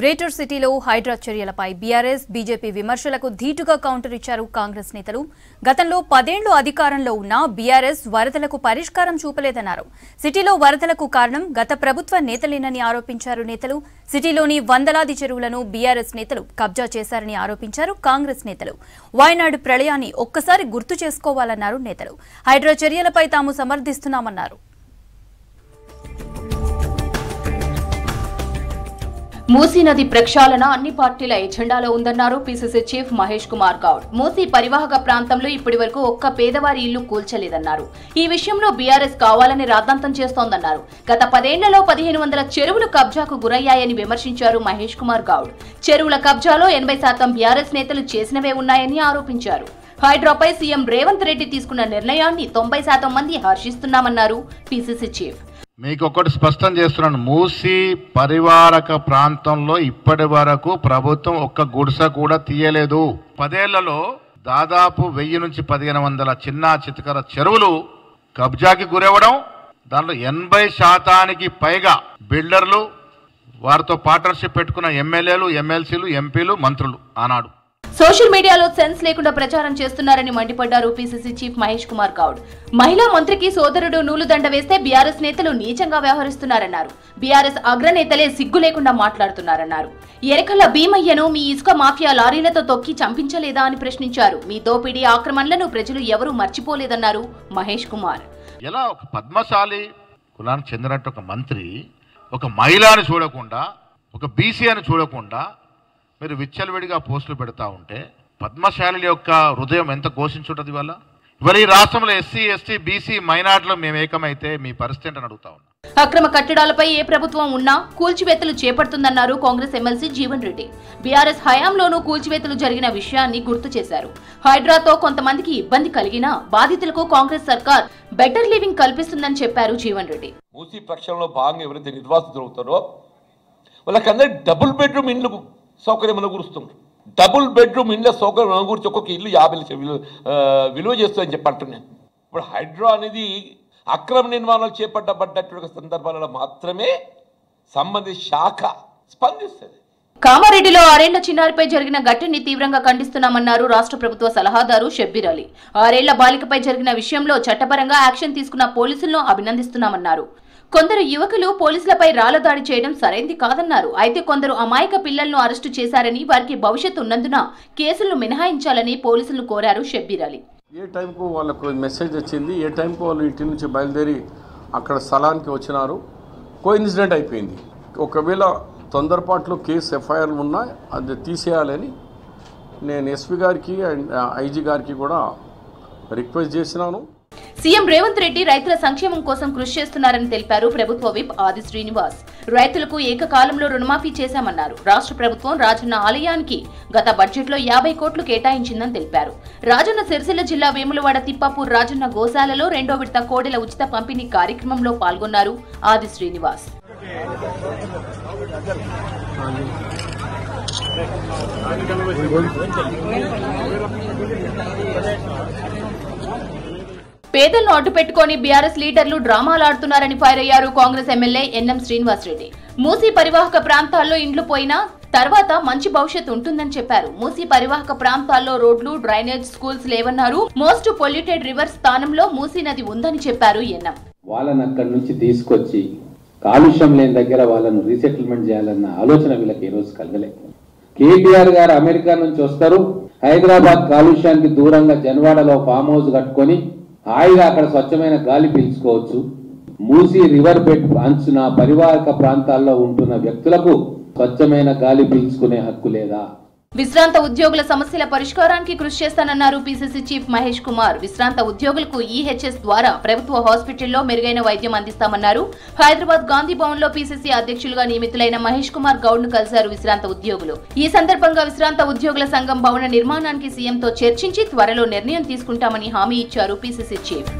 Greater సిటీలో హైడ్రా చర్యలపై BRS BJP విమర్శలకు ధీటుగా కౌంటర్ ఇచ్చారు కాంగ్రెస్ నేతలు. గతంలో 10 ఏళ్లు అధికారంలో ఉన్న బీఆర్ఎస్ వరదలకు పరిష్కారం చూపలేదన్నారు. సిటీలో వరదలకు కారణం గత ప్రభుత్వ నేతలేనని ఆరోపించారు నేతలు. సిటీలోని వందలాది చెరువులను బీఆర్ఎస్ నేతలు కబ్జా చేశారని ఆరోపించారు కాంగ్రెస్ నేతలు. వాయనాడు ప్రళయాన్ని ఒక్కసారి గుర్తు చేసుకోవాలన్నారు నేతలు. హైడ్రా చర్యలపై తాము సమర్థిస్తున్నామన్నారు. మూసీ నది ప్రక్షాళన అన్ని పార్టీల ఎజెండాలో ఉందన్నారు పీసీసీ చీఫ్ మహేష్ కుమార్ గౌడ్. మూసీ పరివాహక ప్రాంతంలో ఇప్పటి వరకు ఒక్క పేదవారి ఇల్లు కూల్చలేదన్నారు. ఈ విషయంలో బీఆర్ఎస్ కావాలని రాద్ధాంతం చేస్తోందన్నారు. గత 10 ఏళ్లలో 1500 చెరువులు కబ్జాకు గురయ్యాయని విమర్శించారు మహేష్ కుమార్ గౌడ్. చెరువుల కబ్జాలో 80% బీఆర్ఎస్ నేతలు చేసినవే ఉన్నాయని ఆరోపించారు. హైడ్రాపై సీఎం రేవంత్ రెడ్డి తీసుకున్న నిర్ణయాన్ని 90% మంది హర్షిస్తున్నామన్నారు పీసీసీ చీఫ్. మీకు ఒకటి స్పష్టం చేస్తున్నాను, మూసీ పరివారక ప్రాంతంలో ఇప్పటి వరకు ప్రభుత్వం ఒక్క గుడిసె కూడా తీయలేదు. 10 ఏళ్లలో దాదాపు 1000 నుంచి 1500 చిన్న చితకర చెరువులు కబ్జాకి గురవడం, దాంట్లో 80% పైగా బిల్డర్లు, వారితో పార్ట్నర్షిప్ పెట్టుకున్న ఎమ్మెల్యేలు, ఎమ్మెల్సీలు, ఎంపీలు, మంత్రులు ఆనాడు సోషల్ మీడియాలో సెన్స్ లేకుండా ప్రచారం చేస్తున్నారని మండిపడ్డారు పీసీసీ చీఫ్ మహేష్ కుమార్ గౌడ్. మహిళా మంత్రికి సోదరుడు నూలుదండ వేస్తే బీఆర్ఎస్ నేతలు నీచంగా వ్యవహరిస్తున్నారన్నారు. బీఆర్ఎస్ అగ్రనేతలే సిగ్గు లేకుండా మాట్లాడుతున్నారన్నారు. ఎరకల్ల భీమయ్యను మీ ఇసుక మాఫియా లారీలతో తొక్కి చంపించలేదా అని ప్రశ్నించారు. మీ దోపిడీ ఆక్రమణలను ప్రజలు ఎవరూ మర్చిపోలేదన్నారు మహేష్ కుమార్. ఎలా ఒక పద్మశాలి కులానికి చెందినట్టు ఒక మంత్రి ఒక మహిళని చూడకుండా, ఒక బీసీ అని చూడకుండా మీరు విచ్చలవిడిగా పోస్టులు పెడతా ఉంటే పద్మశాలి యొక్క హృదయం ఎంత ఘోషించుంటుంది. ఇవాళ ఈ రాష్ట్రంలో ఎస్సీ, ఎస్టీ, బీసీ, మైనార్టీలో మేము ఏకమైతే మీ పరిస్థితి ఏంటని అడుగుతా ఉన్నా. అక్రమ కట్టడాలపై ఏ ప్రభుత్వం ఉన్నా కూల్చివేతలు చేపడుతుందన్నారు కాంగ్రెస్ ఎమ్మెల్సీ జీవన్ రెడ్డి. బీఆర్ఎస్ హయాంలోనూ కూల్చివేతలు జరిగిన విషయాన్ని గుర్తు చేశారు. హైడ్రాతో కొంతమందికి ఇబ్బంది కలిగినా బాధితులకు కాంగ్రెస్ సర్కార్ బెటర్ లివింగ్ కల్పిస్తుందని చెప్పారు జీవన్ రెడ్డి. మూసీ ప్రక్షాళనలో భాగంగా ఎవరైతే నిర్వాసితులు దొరుకుతారో వాళ్ళకందరూ డబుల్ బెడ్రూమ్ ఇండ్లు సౌకర్యం అనుకూరుస్తుంది. డబుల్ బెడ్రూమ్ ఇండ్ల సౌకర్యం అనుకూర్చి ఒక్కొక్క ఇల్లు 50 లక్షలు విలువ చేస్తుందని చెప్పి అంటున్నాను. ఇప్పుడు హైడ్రా అనేది అక్రమ నిర్మాణాలు చేపట్టబడ్డటువంటి సందర్భాలలో మాత్రమే సంబంధిత శాఖ స్పందిస్తుంది. కామారెడ్డిలో 6 ఏళ్ల చిన్నారిపై జరిగిన ఘటనని తీవ్రంగా ఖండిస్తున్నామన్నారు రాష్ట్ర ప్రభుత్వ సలహాదారు షబ్బీర్ అలీ. 6 ఏళ్ల బాలికపై జరిగిన విషయంలో చట్టపరంగా యాక్షన్ తీసుకున్న పోలీసులను అభినందిస్తున్నామన్నారు. కొందరు యువకులు పోలీసులపై రాళ్ల దాడి చేయడం సరైంది కాదన్నారు. అయితే కొందరు అమాయక పిల్లలను అరెస్టు చేశారని, వారికి భవిష్యత్తు ఉన్నందున కేసులను మినహాయించాలని పోలీసులను కోరారు షబ్బీర్ అలీ. ఏ టైంకు వాళ్ళకు మెసేజ్ వచ్చింది, ఏ టైంకు వాళ్ళు ఇంటి నుంచి బయలుదేరి అక్కడ స్థలానికి వచ్చినారు, కోఇన్సిడెంట్ అయిపోయింది. ఒకవేళ తొందరపాట్లో కేసు ఎఫ్ఐఆర్లు ఉన్నా అది తీసేయాలని నేను ఎస్పీ గారికి అండ్ ఐజీ గారికి కూడా రిక్వెస్ట్ చేసినాను. సీఎం రేవంత్ రెడ్డి రైతుల సంక్షేమం కోసం కృషి చేస్తున్నారని తెలిపారు ప్రభుత్వ విప్ ఆది శ్రీనివాస్. రైతులకు ఏకకాలంలో రుణమాఫీ చేశామన్నారు. రాష్ట్ర ప్రభుత్వం రాజన్న ఆలయానికి గత బడ్జెట్లో 50 కోట్లు కేటాయించిందని తెలిపారు. రాజన్న సిరిసిల్ల జిల్లా వేములవాడ తిప్పాపూర్ రాజన్న గోశాలలో 2వ విడత కోడెల ఉచిత పంపిణీ కార్యక్రమంలో పాల్గొన్నారు ఆది శ్రీనివాస్. పేదలను అడ్డుపెట్టుకుని బీఆర్ఎస్ లీడర్లు డ్రామాలాడుతున్నారని ఫైర్ అయ్యారు కాంగ్రెస్ ఎమ్మెల్యే ఎన్ఎం శ్రీనివాస్ రెడ్డి. మూసీ పరివాహక ప్రాంతాల్లో ఇండ్లు పోయినా తర్వాత మంచి భవిష్యత్తు ఉంటుందని చెప్పారు. మూసీ పరివాహక ప్రాంతాల్లో రోడ్లు, డ్రైనేజ్, స్కూల్స్ లేవన్నారు. మోస్ట్ పొల్యూటెడ్ రివర్ స్థానంలో మూసీ నది ఉందని చెప్పారు ఎన్ఎం. వాళ్ళని అక్కడి నుంచి తీసుకొచ్చి కాలుష్యం లేని దగ్గర వాళ్ళను రీసెటిల్మెంట్ చేయాలన్న ఆలోచన వీళ్ళకి ఈ రోజు కలగలే. కేటీఆర్ గారు అమెరికా నుంచి వస్తారు, హైదరాబాద్ కాలుష్యానికి దూరంగా జన్వాడలో ఫామ్ హౌస్ కట్టుకొని హాయిగా అక్కడ స్వచ్ఛమైన గాలి పీల్చుకోవచ్చు. మూసీ రివర్ బెడ్ అంచున పరివాహక ప్రాంతాల్లో ఉంటున్న వ్యక్తులకు స్వచ్ఛమైన గాలి పీల్చుకునే హక్కు లేదా? విశ్రాంత ఉద్యోగుల సమస్యల పరిష్కారానికి కృషి చేస్తానన్నారు పీసీసీ చీఫ్ మహేష్ కుమార్. విశ్రాంత ఉద్యోగులకు ఈహెచ్ఎస్ ద్వారా ప్రభుత్వ హాస్పిటల్లో మెరుగైన వైద్యం అందిస్తామన్నారు. హైదరాబాద్ గాంధీ భవన్ లో పీసీసీ అధ్యక్షులుగా నియమితులైన మహేష్ కుమార్ గౌడ్ ను కలిశారు విశ్రాంత ఉద్యోగులు. ఈ సందర్భంగా విశ్రాంత ఉద్యోగుల సంఘం భవన నిర్మాణానికి సీఎంతో చర్చించి త్వరలో నిర్ణయం తీసుకుంటామని హామీ ఇచ్చారు పీసీసీ చీఫ్.